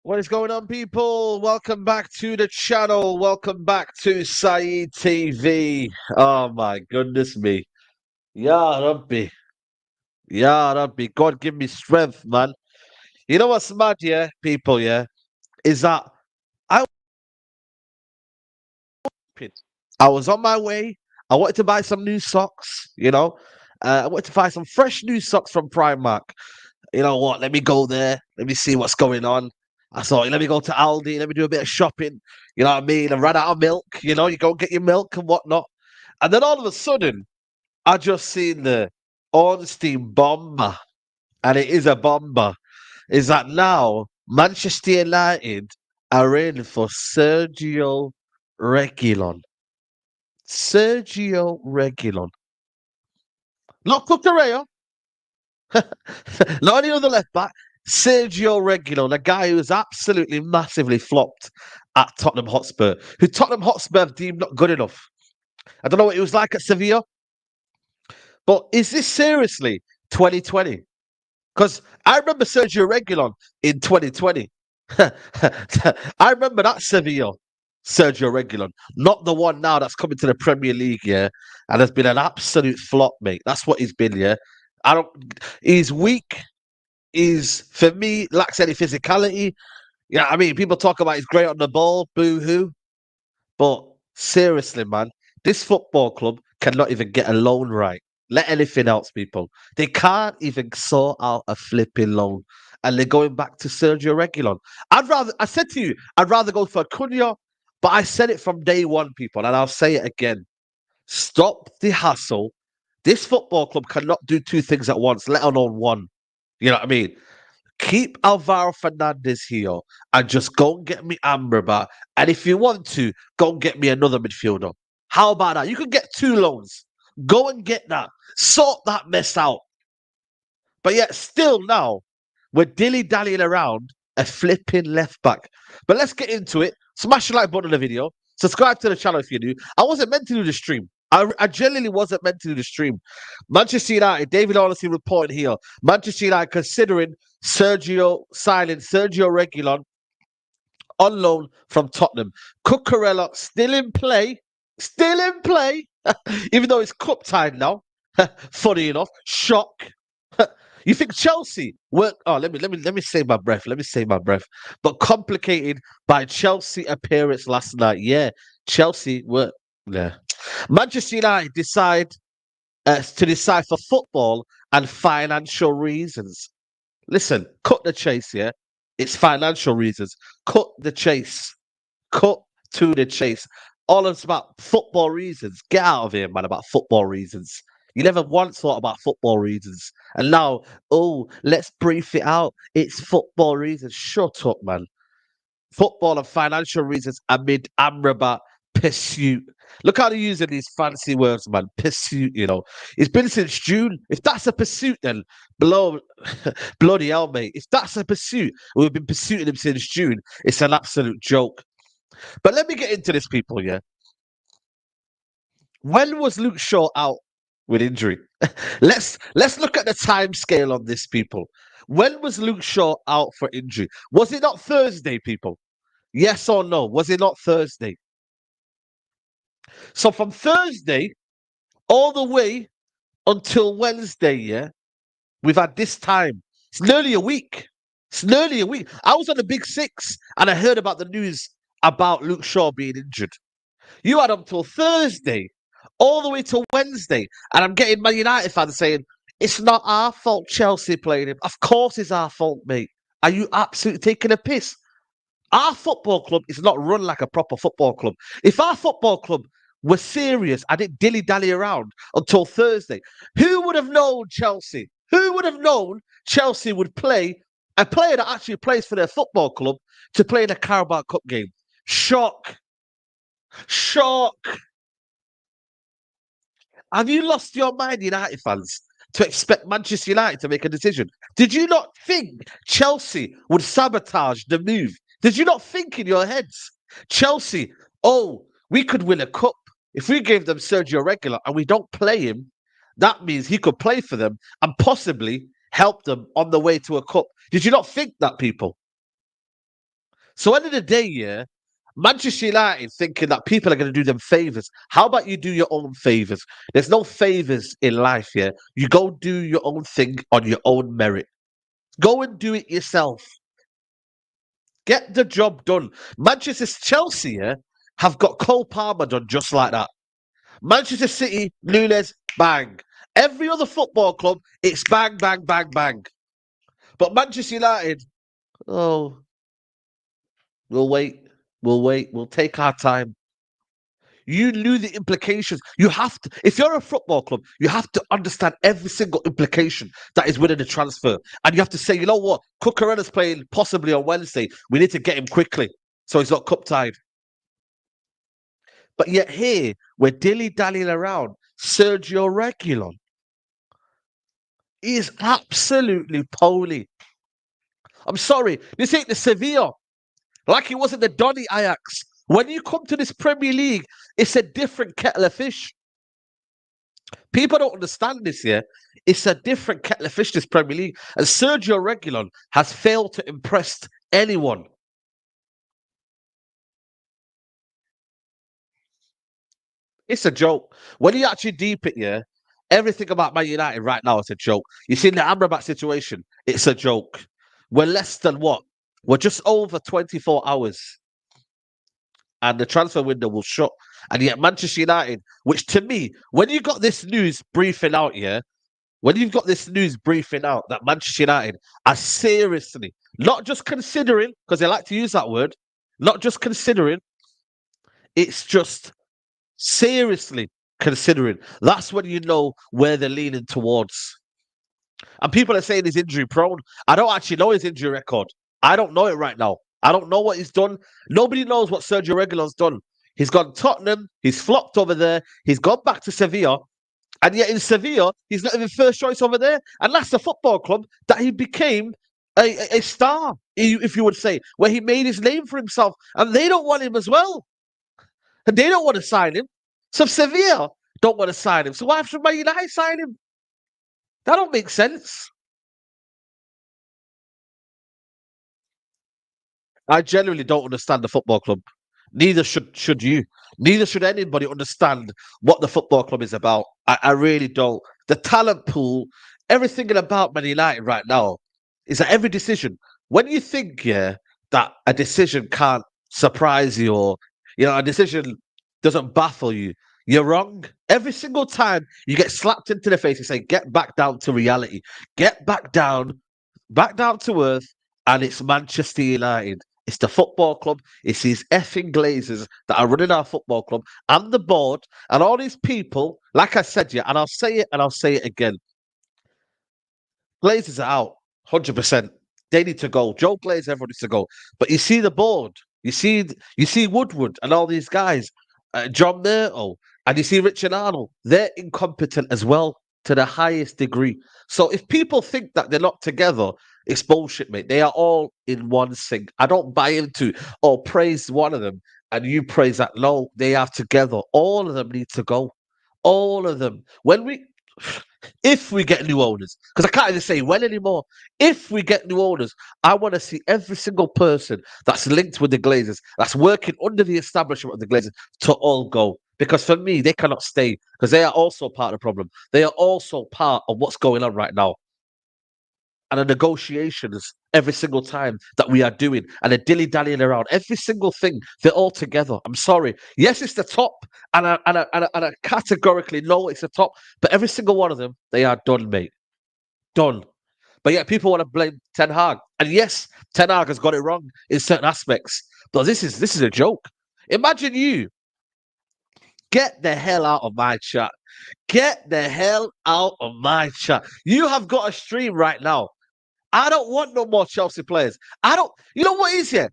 What is going on, people? Welcome back to the channel. Welcome back to Saeed TV. Oh my goodness me. Ya Rabbi. Ya Rabbi. God give me strength, man. You know what's mad, yeah, people, yeah? Is that I I was on my way. I wanted to buy some new socks, you know. I wanted to buy some fresh new socks from Primark. You know what? Let me go there. Let me see what's going on. I thought, let me go to Aldi. Let me do a bit of shopping. You know what I mean? I ran out of milk. You know, you go get your milk and whatnot. And then all of a sudden, I just seen the Ornstein bomber, and it is a bomber. Is that now Manchester United are in for Sergio Reguilon? Sergio Reguilon. Not Cucurella. Not any other left back. Sergio Reguilon, a guy who was absolutely massively flopped at Tottenham Hotspur, who Tottenham Hotspur have deemed not good enough. I don't know what it was like at Sevilla, but is this seriously 2020? Because I remember Sergio Reguilon in 2020. I remember that Sevilla Sergio Reguilon, not the one now that's coming to the Premier League, yeah, and has been an absolute flop, mate. That's what he's been, yeah. I don't. He's weak. He's for me lacks any physicality. Yeah, I mean, people talk about he's great on the ball, boo hoo. But seriously, man, this football club cannot even get a loan right. Let anything else, people. They can't even sort out a flipping loan. And they're going back to Sergio Reguilon. I said to you, I'd rather go for Cunha, but I said it from day one, people, and I'll say it again. Stop the hassle. This football club cannot do two things at once, let alone one. You know what I mean? Keep Alvaro Fernandez here and just go and get me Amrabat. And if you want to, go and get me another midfielder. How about that? You can get two loans. Go and get that. Sort that mess out. But yet, still now, we're dilly-dallying around a flipping left back. But let's get into it. Smash the like button on the video. Subscribe to the channel if you're new. I wasn't meant to do the stream. I genuinely wasn't meant to do the stream. Manchester United, David Ornstein reporting here. Manchester United considering signing Sergio Reguilon on loan from Tottenham. Cucurella still in play. Still in play. Even though it's cup time now. Funny enough. Shock. You think Chelsea work? Oh, let me save my breath. Let me save my breath. But complicated by Chelsea appearance last night. Yeah, Chelsea were. Yeah, Manchester United to decide for football and financial reasons. Listen, cut the chase. Yeah, it's financial reasons. Cut the chase. Cut to the chase. All it's about football reasons. Get out of here, man. About football reasons. You never once thought about football reasons. And now, oh, let's brief it out. It's football reasons. Shut up, man. Football and financial reasons amid Amrabat pursuit. Look how they're using these fancy words, man. Pursuit, you know. It's been since June. If that's a pursuit, then bloody hell, mate. If that's a pursuit, we've been pursuing him since June. It's an absolute joke. But let me get into this, people, yeah. When was Luke Shaw out with injury? let's look at the time scale on this, people. When was Luke Shaw out for injury? Was it not Thursday, people? Yes or no? Was it not Thursday? So from Thursday all the way until Wednesday, yeah, we've had this time. It's nearly a week. It's nearly a week. I was on the Big Six and I heard about the news about Luke Shaw being injured. You had up till Thursday, all the way till Wednesday. And I'm getting Man United fans saying, it's not our fault Chelsea played him. Of course it's our fault, mate. Are you absolutely taking a piss? Our football club is not run like a proper football club. If our football club were serious, I didn't dilly-dally around until Thursday. Who would have known Chelsea? Who would have known Chelsea would play a player that actually plays for their football club to play in a Carabao Cup game? Shock. Shock. Have you lost your mind, United fans? to expect Manchester United to make a decision? Did you not think Chelsea would sabotage the move? Did you not think in your heads, Chelsea, oh, we could win a cup if we gave them Sergio Reguilon and we don't play him? That means he could play for them and possibly help them on the way to a cup. Did you not think that, people? So, end of the day, yeah, Manchester United thinking that people are going to do them favors. How about you do your own favors? There's no favors in life, yeah. You go do your own thing on your own merit. Go and do it yourself. Get the job done. Manchester Chelsea, yeah, have got Cole Palmer done just like that. Manchester City, Nunes, bang. Every other football club, it's bang, bang, bang, bang. But Manchester United, oh, we'll wait. We'll wait. We'll take our time. You knew the implications. You have to, if you're a football club, you have to understand every single implication that is within the transfer. And you have to say, you know what, Cucurella's playing possibly on Wednesday. We need to get him quickly so he's not cup tied. But yet here, we're dilly-dallying around. Sergio Reguilon is absolutely poly. I'm sorry, this ain't the Sevilla. Like it wasn't the Donny Ajax. When you come to this Premier League, it's a different kettle of fish. People don't understand this here. It's a different kettle of fish, this Premier League. And Sergio Reguilon has failed to impress anyone. It's a joke. When you actually deep it, yeah, everything about Man United right now is a joke. You see, in the Amrabat situation, it's a joke. We're less than what? We're just over 24 hours. And the transfer window will shut. And yet Manchester United, which to me, when you got this news briefing out, yeah, when you've got this news briefing out that Manchester United are seriously, not just considering, because they like to use that word, not just considering, it's just seriously considering. That's when you know where they're leaning towards. And people are saying he's injury prone. I don't actually know his injury record. I don't know it right now. I don't know what he's done. Nobody knows what Sergio Reguilon's done. He's gone Tottenham. He's flopped over there. He's gone back to Sevilla. And yet in Sevilla, he's not even first choice over there. And that's the football club that he became a star, if you would say, where he made his name for himself. And they don't want him as well. And they don't want to sign him. So Sevilla don't want to sign him. So why should Man United sign him? That don't make sense. I genuinely don't understand the football club. Neither should you. Neither should anybody understand what the football club is about. I really don't. The talent pool, everything about Man United right now is that every decision. When you think, yeah, that a decision can't surprise you or a decision doesn't baffle you, you're wrong. Every single time you get slapped into the face and say, get back down to reality. Get back down to earth, and it's Manchester United. It's the football club. It's these effing Glazers that are running our football club and the board and all these people. Like I said, yeah, and I'll say it and I'll say it again. Glazers are out, 100%. They need to go. Joe Glaze, everyone needs to go. But you see the board. You see Woodward and all these guys, John Myrtle, and you see Richard Arnold. They're incompetent as well to the highest degree. So if people think that they're not together, it's bullshit, mate. They are all in one sync. I don't buy into, praise one of them and you praise that. No, they are together. All of them need to go. All of them. If we get new owners, because I can't even say when anymore. If we get new owners, I want to see every single person that's linked with the Glazers, that's working under the establishment of the Glazers, to all go. Because for me, they cannot stay because they are also part of the problem. They are also part of what's going on right now. And the negotiations every single time that we are doing and the dilly-dallying around, every single thing, they're all together. I'm sorry. Yes, it's the top, and I categorically know it's the top, but every single one of them, they are done, mate. Done. But yet people want to blame Ten Hag. And yes, Ten Hag has got it wrong in certain aspects. But this is a joke. Imagine you. Get the hell out of my chat. Get the hell out of my chat. You have got a stream right now. I don't want no more Chelsea players. You know what is here?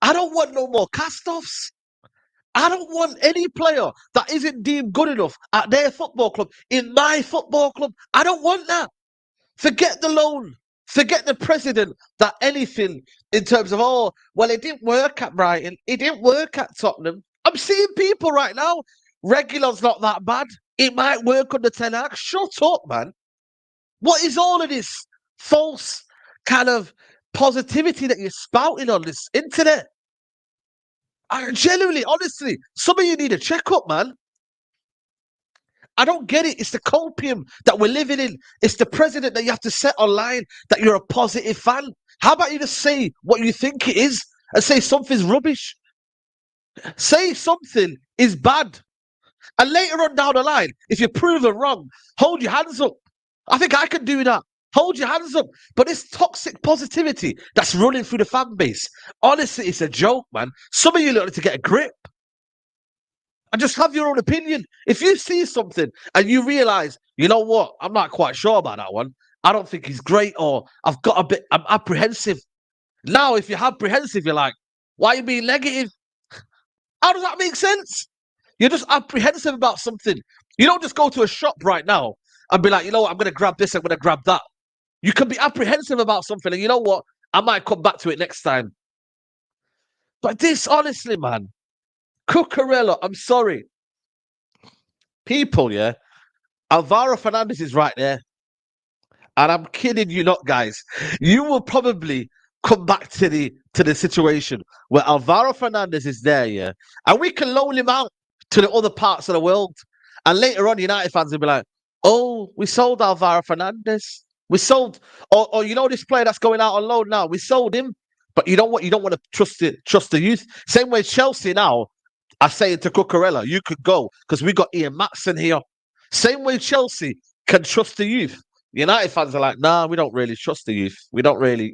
I don't want no more cast-offs. I don't want any player that isn't deemed good enough at their football club in my football club. I don't want that. Forget the loan. Forget the president that anything in terms of, oh, well, it didn't work at Brighton. It didn't work at Tottenham. I'm seeing people right now. Regulon's not that bad. It might work under Ten Hag. Shut up, man. What is all of this false kind of positivity that you're spouting on this internet? I genuinely, honestly, some of you need a checkup, man. I don't get it. It's the copium that we're living in. It's the president that you have to set online that you're a positive fan. How about you just say what you think it is and say something's rubbish? Say something is bad. And later on down the line, if you're proven wrong, hold your hands up. I think I can do that. Hold your hands up. But this toxic positivity that's running through the fan base, honestly, it's a joke, man. Some of you need to get a grip. And just have your own opinion. If you see something and you realize, you know what, I'm not quite sure about that one. I don't think he's great, or I'm apprehensive. Now, if you're apprehensive, you're like, why are you being negative? How does that make sense? You're just apprehensive about something. You don't just go to a shop right now and be like, you know what, I'm going to grab this, I'm going to grab that. You can be apprehensive about something, and you know what, I might come back to it next time. But this, honestly, man, Cucurella, I'm sorry. People, yeah, Alvaro Fernandez is right there. And I'm kidding you not, guys. You will probably come back to the situation where Alvaro Fernandez is there, yeah, and we can loan him out to the other parts of the world. And later on, United fans will be like, "Oh, we sold Alvaro Fernandez. We sold, or you know, this player that's going out on loan now. We sold him." But you know what? You don't want to trust the youth. Same way Chelsea now. I say to Cucurella, you could go because we got Ian Matson here. Same way Chelsea can trust the youth. United fans are like, nah, we don't really trust the youth. We don't really,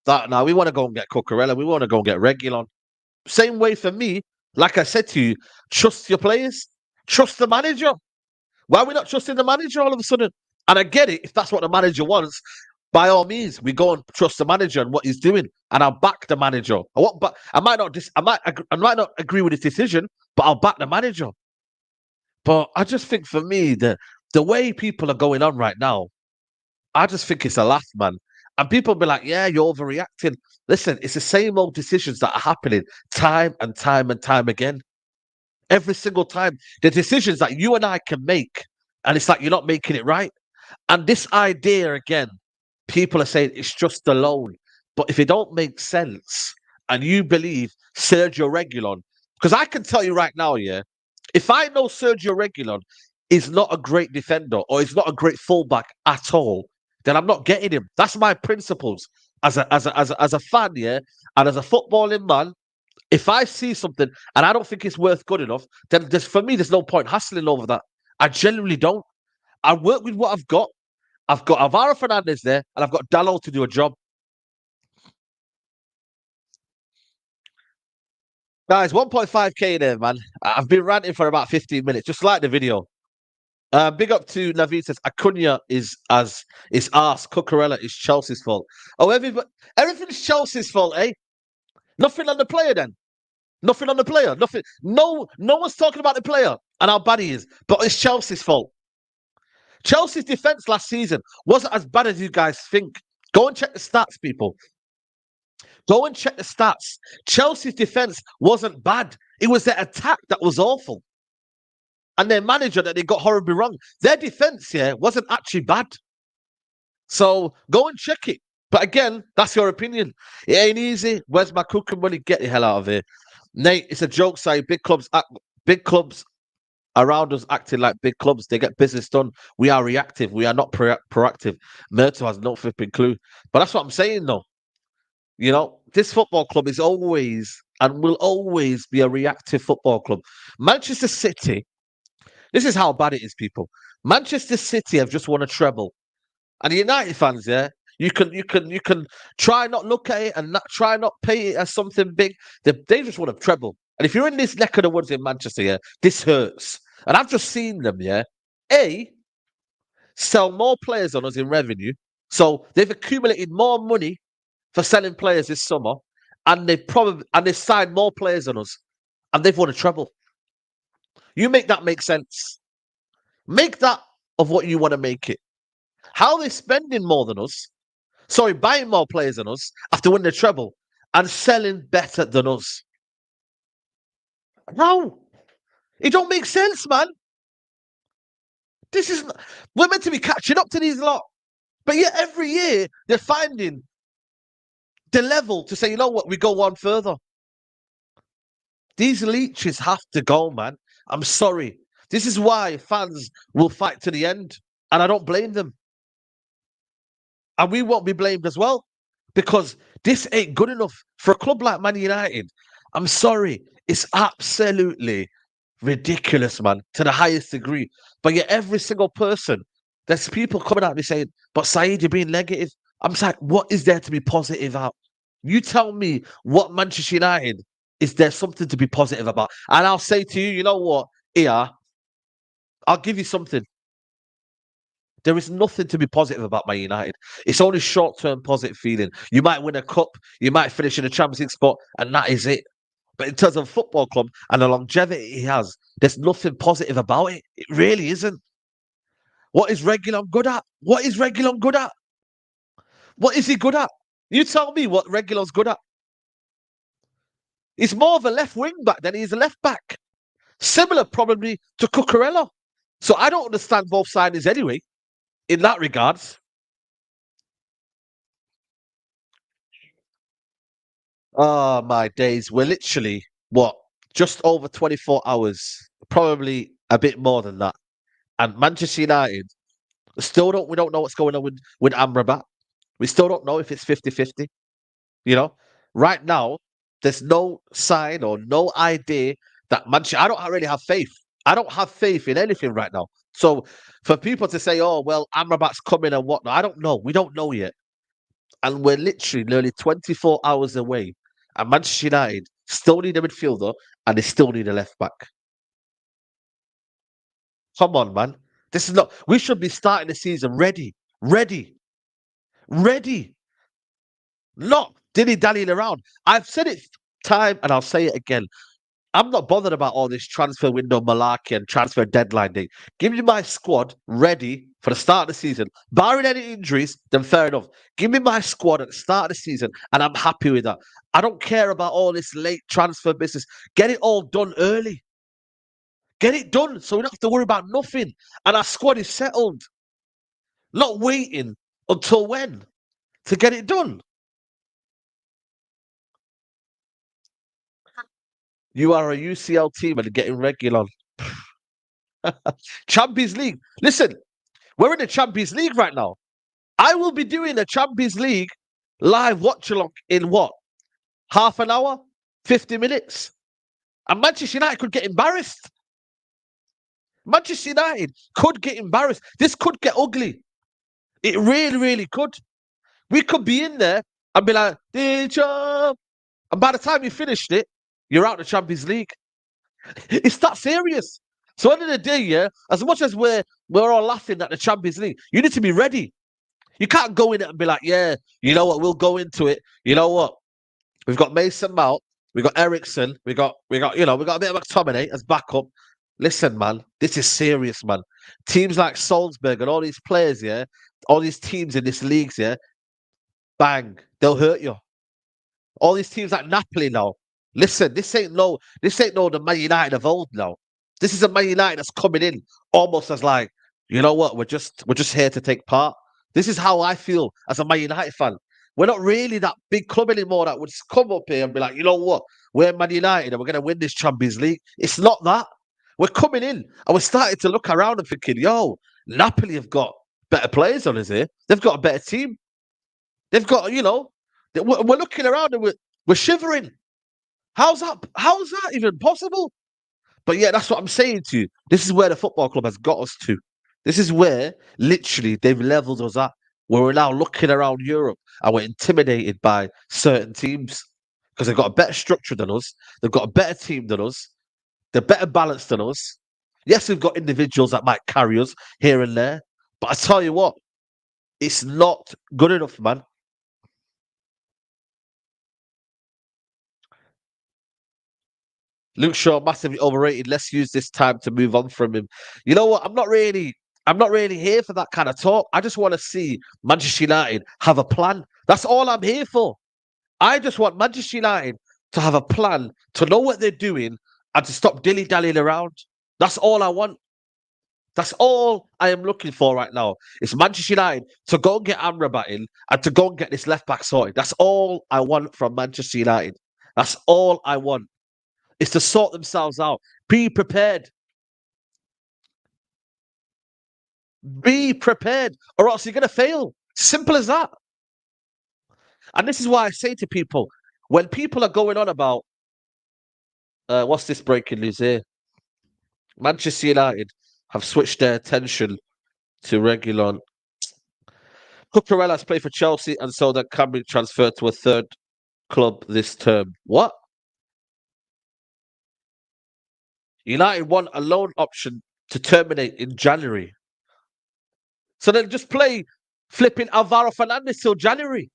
that now. We want to go and get Cucurella. We want to go and get Regulion. Same way for me, like I said to you, trust your players. Trust the manager. Why are we not trusting the manager all of a sudden? And I get it, if that's what the manager wants, by all means, we go and trust the manager and what he's doing, and I'll back the manager. I might not agree with his decision, but I'll back the manager. But I just think for me, the way people are going on right now, I just think it's a laugh, man. And people be like, yeah, you're overreacting. Listen, it's the same old decisions that are happening time and time and time again. Every single time. The decisions that you and I can make, and it's like you're not making it right. And this idea again, people are saying it's just a loan. But if it don't make sense and you believe Sergio Reguilon, because I can tell you right now, yeah, if I know Sergio Reguilon is not a great defender or is not a great fullback at all, then I'm not getting him. That's my principles as a fan, yeah, and as a footballing man. If I see something and I don't think it's worth good enough, then for me, there's no point hassling over that. I genuinely don't. I work with what I've got. I've got Alvaro Fernandez there, and I've got Dalot to do a job. Guys, 1.5k there, man. I've been ranting for about 15 minutes. Just like the video. Big up to Naveed says Acuna is arse. Cucurella is Chelsea's fault. Oh, everything's Chelsea's fault, eh? Nothing on the player then. Nothing on the player. Nothing. No one's talking about the player and how bad he is. But it's Chelsea's fault. Chelsea's defense last season wasn't as bad as you guys think. Go and check the stats, people. Go and check the stats. Chelsea's defense wasn't bad. It was their attack that was awful. And their manager that they got horribly wrong. Their defense here wasn't actually bad. So go and check it. But again, that's your opinion. It ain't easy. Where's my cooking money? Get the hell out of here. Nate, it's a joke side. Big clubs around us acting like big clubs. They get business done. We are reactive. We are not proactive. Murto has no flipping clue. But that's what I'm saying, though. You know, this football club is always and will always be a reactive football club. Manchester City, this is how bad it is, people. Manchester City have just won a treble. And the United fans, yeah, you can try not look at it and try not pay it as something big. They just want a treble. And if you're in this neck of the woods in Manchester, yeah, this hurts. And I've just seen them, yeah, sell more players on us in revenue. So they've accumulated more money for selling players this summer, and they've signed more players on us. and they've won a treble. You make that make sense. Make that of what you want to make it. How are they spending more than us? Sorry, buying more players than us after winning a treble and selling better than us. How? It don't make sense, man. This is we're meant to be catching up to these lot. But yet every year they're finding the level to say, you know what, we go one further. These leeches have to go, man. I'm sorry. This is why fans will fight to the end. And I don't blame them. And we won't be blamed as well. Because this ain't good enough for a club like Man United. I'm sorry. It's absolutely ridiculous, man, to the highest degree. But yet every single person, there's people coming at me saying, but Saeed, you're being negative. I'm just like, what is there to be positive about? You tell me what Manchester United is there something to be positive about? And I'll say to you, you know what? Here, I'll give you something. There is nothing to be positive about Man United. It's only short-term positive feeling. You might win a cup, you might finish in a Champions League spot, and that is it. But in terms of football club and the longevity he has, there's nothing positive about it. It really isn't. What is Regulion good at? What is Regulion good at? What is he good at? You tell me what Regulion's good at. He's more of a left wing back than he's a left back. Similar probably to Cucurella. So I don't understand both sides anyway, in that regards. Oh, my days. We're literally, what, just over 24 hours, probably a bit more than that. And Manchester United we don't know what's going on with Amrabat. We still don't know if it's 50-50. You know, right now, there's no sign or no idea that Manchester. I don't really have faith. I don't have faith in anything right now. So for people to say, oh, well, Amrabat's coming and whatnot, I don't know. We don't know yet. And we're literally nearly 24 hours away. And Manchester United still need a midfielder and they still need a left back. Come on, man. This is not, we should be starting the season ready, ready, ready. Not dilly-dallying around. I've said it time and I'll say it again. I'm not bothered about all this transfer window malarkey and transfer deadline day. Give me my squad ready for the start of the season. Barring any injuries, then fair enough. Give me my squad at the start of the season and I'm happy with that. I don't care about all this late transfer business. Get it all done early. Get it done so we don't have to worry about nothing. And our squad is settled. Not waiting until when to get it done. You are a UCL team and getting Regulion. Champions League. Listen, we're in the Champions League right now. I will be doing a Champions League live watch along in what? Half an hour? 50 minutes? And Manchester United could get embarrassed. Manchester United could get embarrassed. This could get ugly. It really, really could. We could be in there and be like, and by the time you finished it, you're out of the Champions League. It's that serious. So end of the day, yeah, as much as we're all laughing at the Champions League, you need to be ready. You can't go in it and be like, yeah, you know what, we'll go into it. You know what? We've got Mason Mount, we got Ericsson, we got we got a bit of McTominay as backup. Listen, man, this is serious, man. Teams like Salzburg and all these players, yeah, all these teams in this leagues, yeah, bang, they'll hurt you. All these teams like Napoli now. Listen, this ain't no the Man United of old now. This is a Man United that's coming in almost as like, you know what, we're just here to take part. This is how I feel as a Man United fan. We're not really that big club anymore that would come up here and be like, you know what, we're Man United and we're gonna win this Champions League. It's not that. We're coming in and we're starting to look around and thinking, yo, Napoli have got better players on us here. They've got a better team. They've got, we're looking around and we're shivering. How's that? How's that even possible? But yeah, that's what I'm saying to you. This is where the football club has got us to. This is where literally they've leveled us up. Where we're now looking around Europe and we're intimidated by certain teams because they've got a better structure than us. They've got a better team than us. They're better balanced than us. Yes, we've got individuals that might carry us here and there. But I tell you what, it's not good enough, man. Luke Shaw massively overrated. Let's use this time to move on from him. You know what? I'm not really here for that kind of talk. I just want to see Manchester United have a plan. That's all I'm here for. I just want Manchester United to have a plan, to know what they're doing, and to stop dilly-dallying around. That's all I want. That's all I am looking for right now. It's Manchester United to go and get Amrabat in and to go and get this left back sorted. That's all I want from Manchester United. That's all I want. Is to sort themselves out. Be prepared. Be prepared, or else you're going to fail. Simple as that. And this is why I say to people, when people are going on about, what's this breaking news here? Manchester United have switched their attention to Regulon. Cucurella has played for Chelsea, and so that can be transferred to a third club this term. What? United want a loan option to terminate in January. So they'll just play flipping Alvaro Fernandez till January.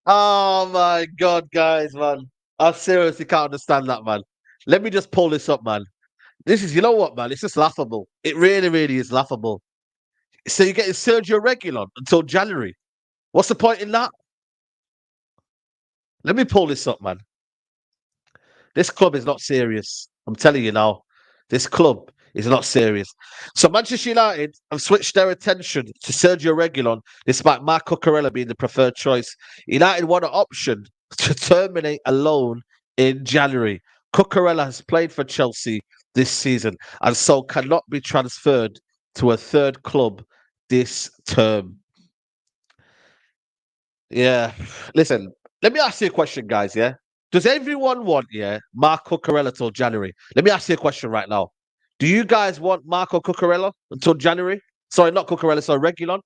Oh my God, guys, man. I seriously can't understand that, man. Let me just pull this up, man. You know what, man? It's just laughable. It really, really is laughable. So you're getting Sergio Reguilon until January. What's the point in that? Let me pull this up, man. This club is not serious. I'm telling you now. This club is not serious. So Manchester United have switched their attention to Sergio Reguilon, despite Marc Cucurella being the preferred choice. United want an option to terminate a loan in January. Cucurella has played for Chelsea this season and so cannot be transferred to a third club this term. Yeah. Listen, let me ask you a question, guys. Yeah. Does everyone want, Marco Cucurella till January? Let me ask you a question right now. Do you guys want Marco Cucurella until January? Sorry, not Cucurella, sorry, Regulon.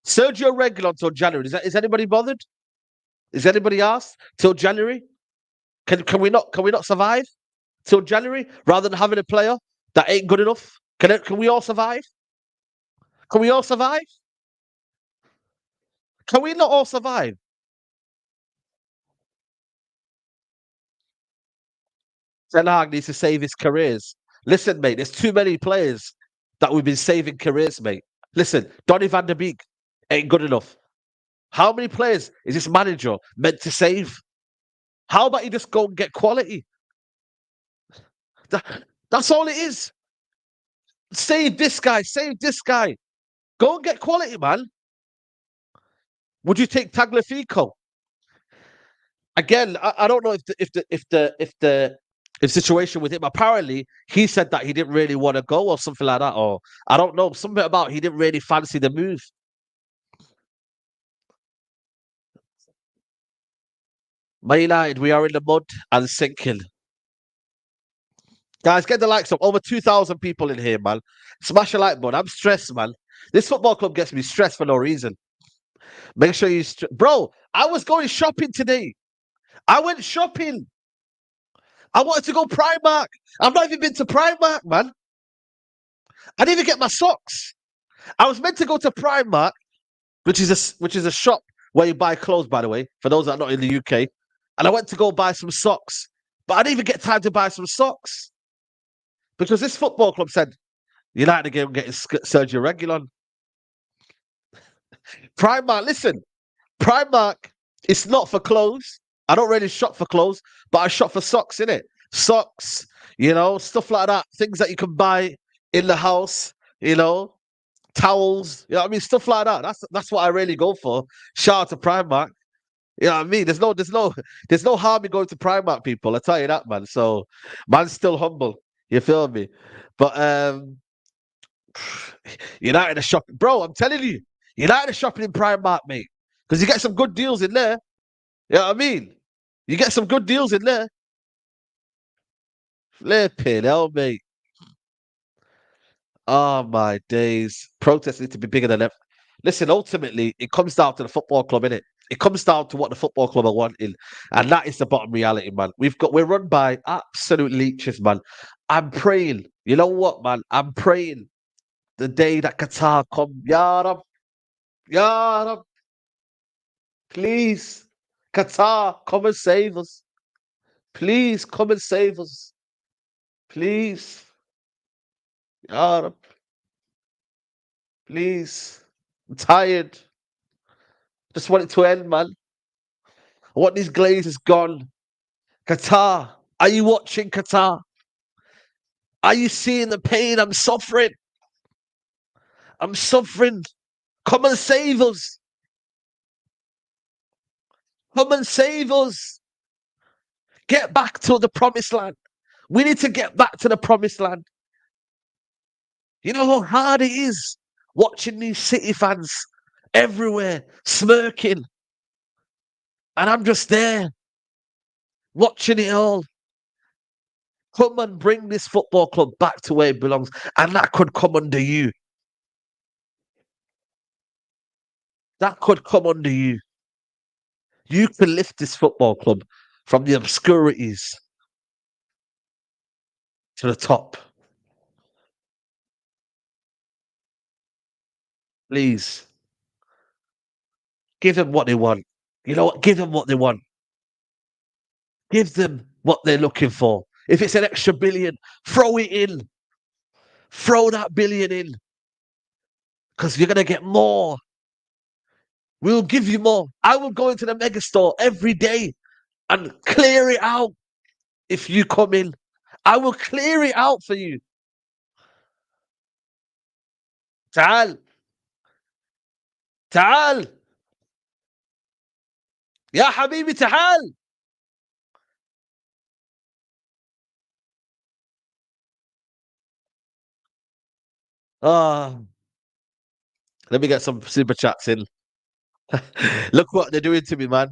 Sergio Reguilon till January. Is anybody bothered? Is anybody asked till January? Can we not survive till January rather than having a player that ain't good enough? Can we all survive? Can we all survive? Can we not all survive? Ten Hag needs to save his careers. Listen, mate, there's too many players that we've been saving careers, mate. Listen, Donny van der Beek ain't good enough. How many players is this manager meant to save? How about you just go and get quality? That's all it is. Save this guy, save this guy. Go and get quality, man. Would you take Tagliafico? Again, I don't know if the situation with him. Apparently, he said that he didn't really want to go or something like that. Or I don't know, something about he didn't really fancy the move. Man United, we are in the mud and sinking. Guys, get the likes up. Over 2,000 people in here, man. Smash a like button. I'm stressed, man. This football club gets me stressed for no reason. Make sure you... Bro, I was going shopping today. I went shopping. I wanted to go Primark. I've not even been to Primark, man. I didn't even get my socks. I was meant to go to Primark, which is a shop where you buy clothes, by the way, for those that are not in the UK. And I went to go buy some socks, but I didn't even get time to buy some socks because this football club said United again getting Sergio Reguilon. Primark, listen, Primark, it's not for clothes. I don't really shop for clothes, but I shop for socks, innit? Socks, stuff like that. Things that you can buy in the house, towels, what I mean? Stuff like that. That's what I really go for. Shout out to Primark. You know what I mean? There's no harm in going to Primark, people. I tell you that, man. So man's still humble. You feel me? But United are shopping. Bro, I'm telling you, United are shopping in Primark, mate. Because you get some good deals in there. You know what I mean? You get some good deals in there. Flipping hell, mate. Oh my days. Protests need to be bigger than ever. Listen, ultimately, it comes down to the football club, innit? It comes down to what the football club are wanting. And that is the bottom reality, man. We're run by absolute leeches, man. I'm praying. You know what, man? I'm praying the day that Qatar come. Ya Rab, Ya Rab, please. Qatar, come and save us. Please come and save us. Please. Ya Rab, please. I'm tired. Just want it to end, man. I want these glazes gone. Qatar, are you watching Qatar? Are you seeing the pain I'm suffering? I'm suffering. Come and save us. Come and save us. Get back to the promised land. We need to get back to the promised land. You know how hard it is watching these City fans everywhere smirking. And I'm just there watching it all. Come and bring this football club back to where it belongs. And that could come under you. That could come under you. You can lift this football club from the obscurities to the top. Please give them what they want. You know what? Give them what they want. Give them what they're looking for. If it's an extra billion, throw it in. Throw that billion in because you're going to get more. We'll give you more. I will go into the mega store every day and clear it out if you come in. I will clear it out for you. تعال تعال يا حبيبي تعال. Ah, let me get some super chats in. Look what they're doing to me, man.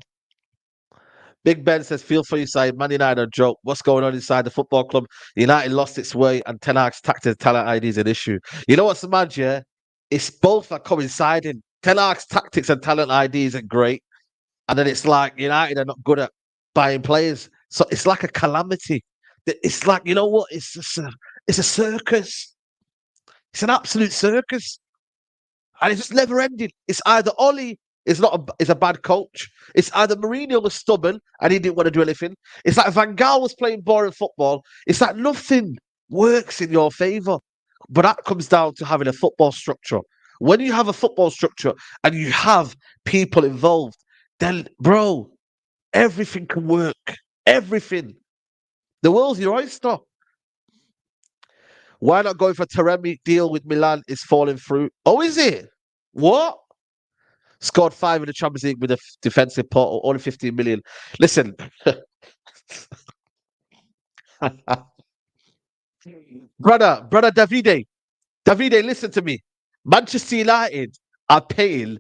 Big Ben says, feel for your side. Man United are a joke. What's going on inside the football club? United lost its way and Ten Hag's tactics talent ID is an issue. You know what's mad, yeah? It's both are coinciding. Ten Hag's tactics and talent ID isn't great. And then it's like United are not good at buying players. So it's like a calamity. It's like, you know what? It's a circus. It's an absolute circus. And it's just never ending. It's either Ollie is a bad coach. It's either Mourinho was stubborn and he didn't want to do anything. It's like Van Gaal was playing boring football. It's like nothing works in your favour. But that comes down to having a football structure. When you have a football structure and you have people involved, then bro, everything can work. Everything. The world's your oyster. Why not going for Taremi deal with Milan is falling through? Oh, is it? What? Scored 5 in the Champions League with a defensive portal, only 15 million. Listen, brother Davide, listen to me. Manchester United are paying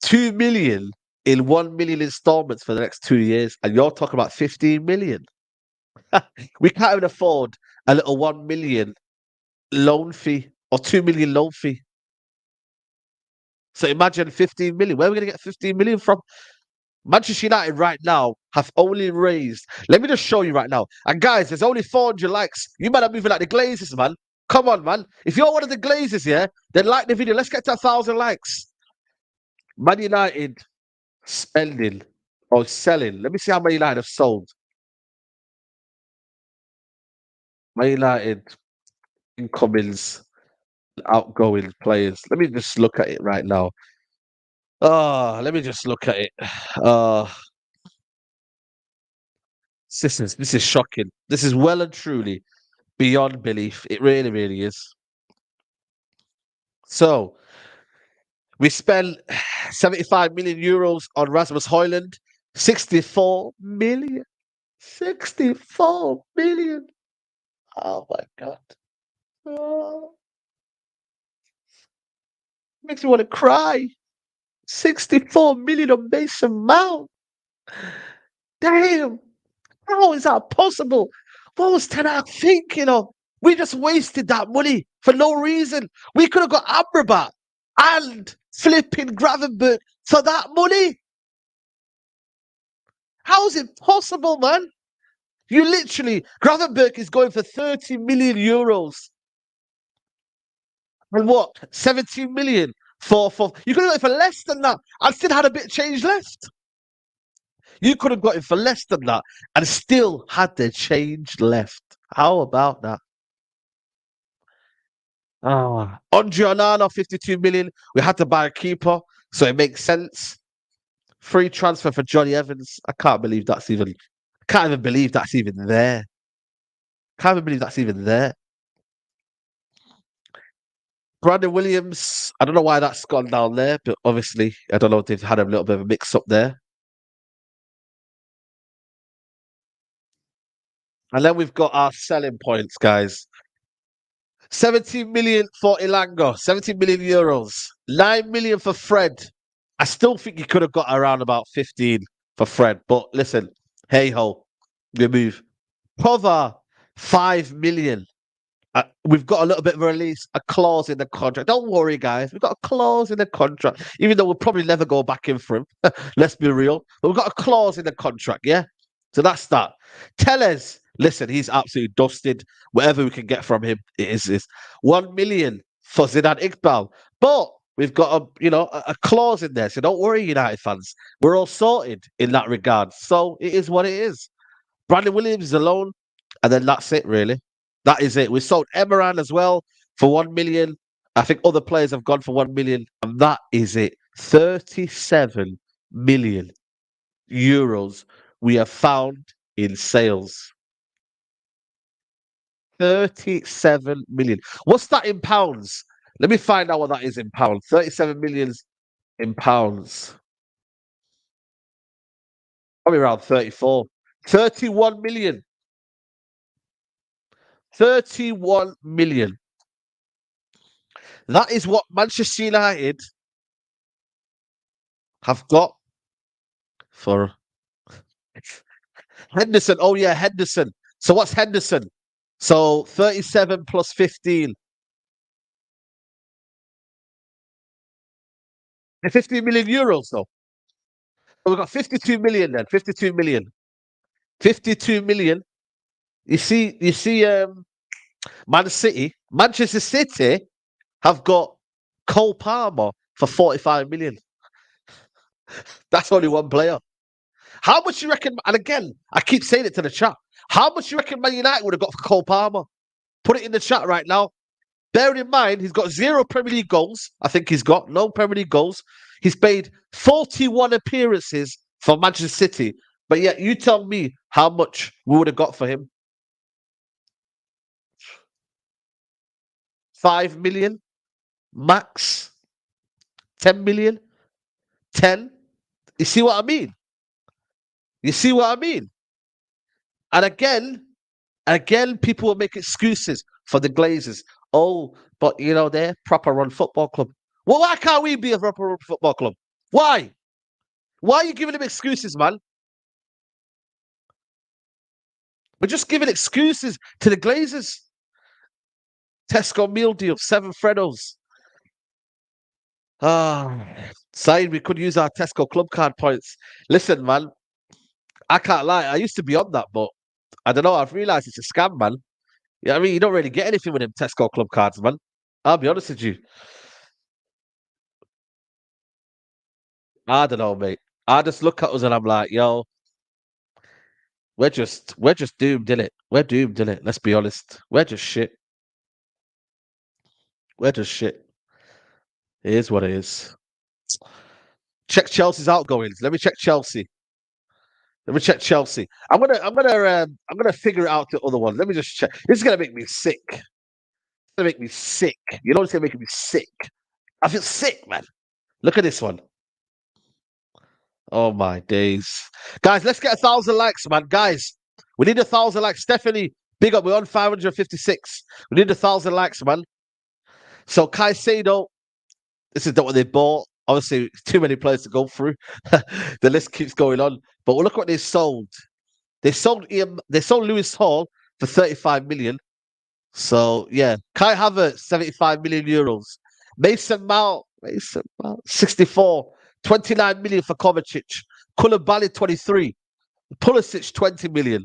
2 million in 1 million installments for the next 2 years, and you're talking about 15 million. We can't even afford a little 1 million loan fee or 2 million loan fee. So imagine 15 million. Where are we going to get 15 million from? Manchester United right now have only raised. Let me just show you right now. And guys, there's only 400 likes. You might have moving like the Glazers, man. Come on, man. If you're one of the Glazers, yeah, then like the video. Let's get to 1,000 likes. Man United spending or selling. Let me see how Man United have sold. Man United incomings, outgoing players. Let me just look at it right now. Oh, let me just look at it. Uh, this is shocking. This is well and truly beyond belief. It really, really is. So we spent 75 million euros on Rasmus Højlund. 64 million. 64 million. Oh my god. Oh, makes me want to cry. 64 million on Mason Mount. Damn. How is that possible? What was Ten Hag thinking of? We just wasted that money for no reason. We could have got Amrabat and flipping Gravenberg for that money. How is it possible, man? You literally, Gravenberg is going for 30 million euros. And what? 17 million 4. You could have got it for less than that and still had a bit of change left. You could have got it for less than that and still had the change left. How about that? Andre Onana, 52 million. We had to buy a keeper, so it makes sense. Free transfer for Johnny Evans. I can't believe that's even. Can't even believe that's even there. Can't even believe that's even there. Brandon Williams. I don't know why that's gone down there, but obviously I don't know if they've had a little bit of a mix up there. And then we've got our selling points, guys. 17 million for Ilanga, 17 million euros, 9 million for Fred. I still think you could have got around about 15 for Fred, but listen, hey ho, we move. Pova, 5 million. We've got a little bit of a release, a clause in the contract. Don't worry, guys. We've got a clause in the contract, even though we'll probably never go back in for him. Let's be real. But we've got a clause in the contract, yeah? So that's that. Tellez, listen, he's absolutely dusted. Whatever we can get from him, it is this. 1 million for Zidane Iqbal. But we've got a clause in there. So don't worry, United fans. We're all sorted in that regard. So it is what it is. Brandon Williams is alone, and then that's it, really. That is it. We sold Emeran as well for 1 million. I think other players have gone for 1 million, and that is it. 37 million euros we have found in sales. 37 million. What's that in pounds? Let me find out what that is in pounds. 37 millions in pounds. Probably around 34. 31 million. 31 million. That is what Manchester United have got for Henderson. Oh, yeah, Henderson. So what's Henderson? So 37 plus 15. 15 million euros, though. So we've got 52 million then. 52 million. 52 million. You see, Manchester City have got Cole Palmer for 45 million. That's only one player. How much you reckon? And again, I keep saying it to the chat. How much you reckon Man United would have got for Cole Palmer? Put it in the chat right now. Bearing in mind, he's got 0 Premier League goals. I think he's got no Premier League goals. He's made 41 appearances for Manchester City. But yet, you tell me how much we would have got for him. 5 million? Max? 10 million? 10? You see what I mean? You see what I mean? And again, people will make excuses for the Glazers. Oh, but they're proper run football club. Well, why can't we be a proper run football club? Why? Why are you giving them excuses, man? We're just giving excuses to the Glazers. Tesco meal deal, 7 Freddos. Saying we could use our Tesco club card points. Listen, man, I can't lie. I used to be on that, but I don't know. I've realised it's a scam, man. Yeah, I mean, you don't really get anything with them Tesco club cards, man. I'll be honest with you. I don't know, mate. I just look at us and I'm like, yo, we're just doomed, innit? We're doomed, innit? Let's be honest. We're just shit. We're just shit. It is what it is. Check Chelsea's outgoings. Let me check Chelsea. Let me check Chelsea. I'm gonna figure it out the other one. Let me just check. This is gonna make me sick. It's gonna make me sick. You know what's gonna make me sick? I feel sick, man. Look at this one. Oh my days. Guys, let's get 1,000 likes, man. Guys, we need 1,000 likes. Stephanie, big up. We're on 556. We need 1,000 likes, man. So Caicedo, this is not what they bought. Obviously, too many players to go through. The list keeps going on. But look what they sold. They sold Lewis Hall for 35 million. So yeah, Kai Havertz, 75 million euros. Mason Mount, 64. 29 million for Kovacic. Koulibaly, 23. Pulisic, 20 million.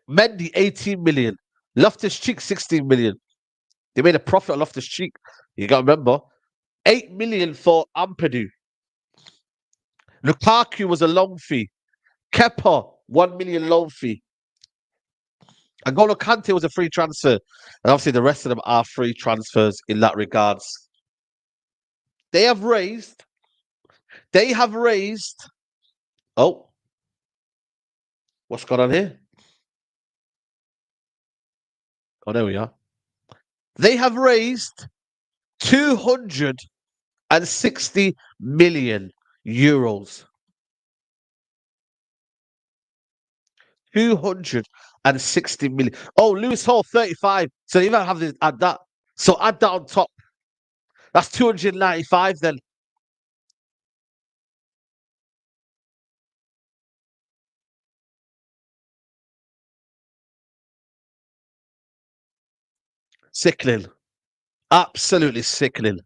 Mendy, 18 million. Loftus-Cheek, 16 million. They made a profit on Loftus-Cheek. You got to remember. 8 million for Ampadu. Lukaku was a loan fee. Kepa, 1 million loan fee. And Golo Kante was a free transfer. And obviously the rest of them are free transfers in that regards. They have raised. Oh, what's going on here? Oh, there we are. They have raised 260 million euros. 260 million. Oh, Lewis Hall, 35. So you even have to add that. So add that on top. That's 295 then. Sickening. Absolutely sickening.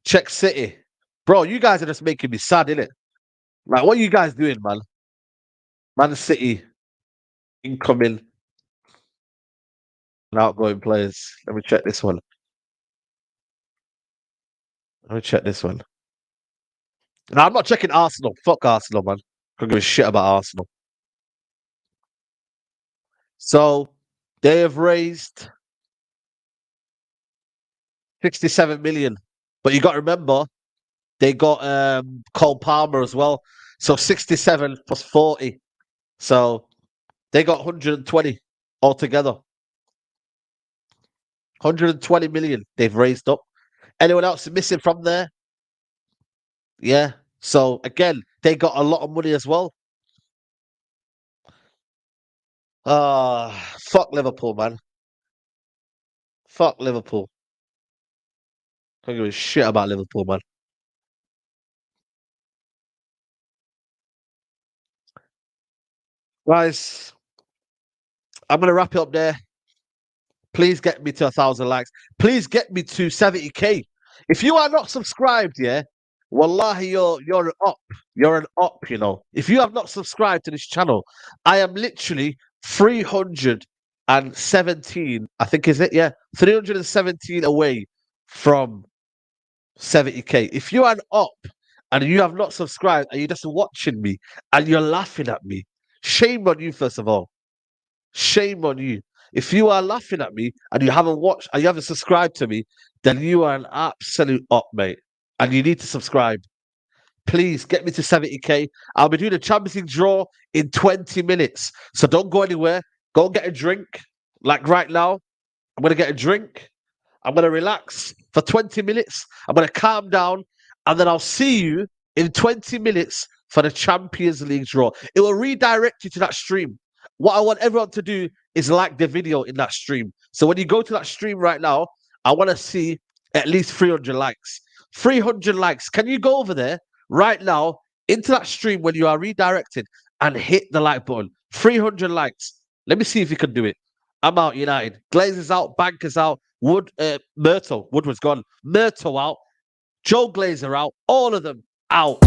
Check City. Bro, you guys are just making me sad, innit? Like, what are you guys doing, man? Man City, incoming and outgoing players. Let me check this one. Let me check this one. No, I'm not checking Arsenal. Fuck Arsenal, man. I don't give a shit about Arsenal. So, they have raised 67 million. But you got to remember, they got Cole Palmer as well. So 67 plus 40. So they got 120 altogether. 120 million they've raised up. Anyone else missing from there? Yeah. So again, they got a lot of money as well. Fuck Liverpool, man. Fuck Liverpool. Don't give a shit about Liverpool, man. Guys, I'm gonna wrap it up there. Please get me to 1,000 likes. Please get me to 70k. If you are not subscribed, yeah, wallahi, you're an op. You're an op, you know. If you have not subscribed to this channel, I am literally 317, I think is it? Yeah, 317 away from 70k. If you are an op and you have not subscribed and you're just watching me and you're laughing at me, shame on you, first of all. Shame on you. If you are laughing at me and you haven't watched and you haven't subscribed to me, then you are an absolute op, mate. And you need to subscribe. Please get me to 70k. I'll be doing a Champions League draw in 20 minutes. So don't go anywhere. Go and get a drink. Like right now, I'm going to get a drink. I'm going to relax for 20 minutes. I'm going to calm down. And then I'll see you in 20 minutes for the Champions League draw. It will redirect you to that stream. What I want everyone to do is like the video in that stream. So when you go to that stream right now, I want to see at least 300 likes. 300 likes. Can you go over there right now into that stream when you are redirected and hit the like button? 300 likes. Let me see if you can do it. I'm out, United. Glazer's out. Banker's out. Woodward's gone. Myrtle out. Joe Glazer out. All of them out.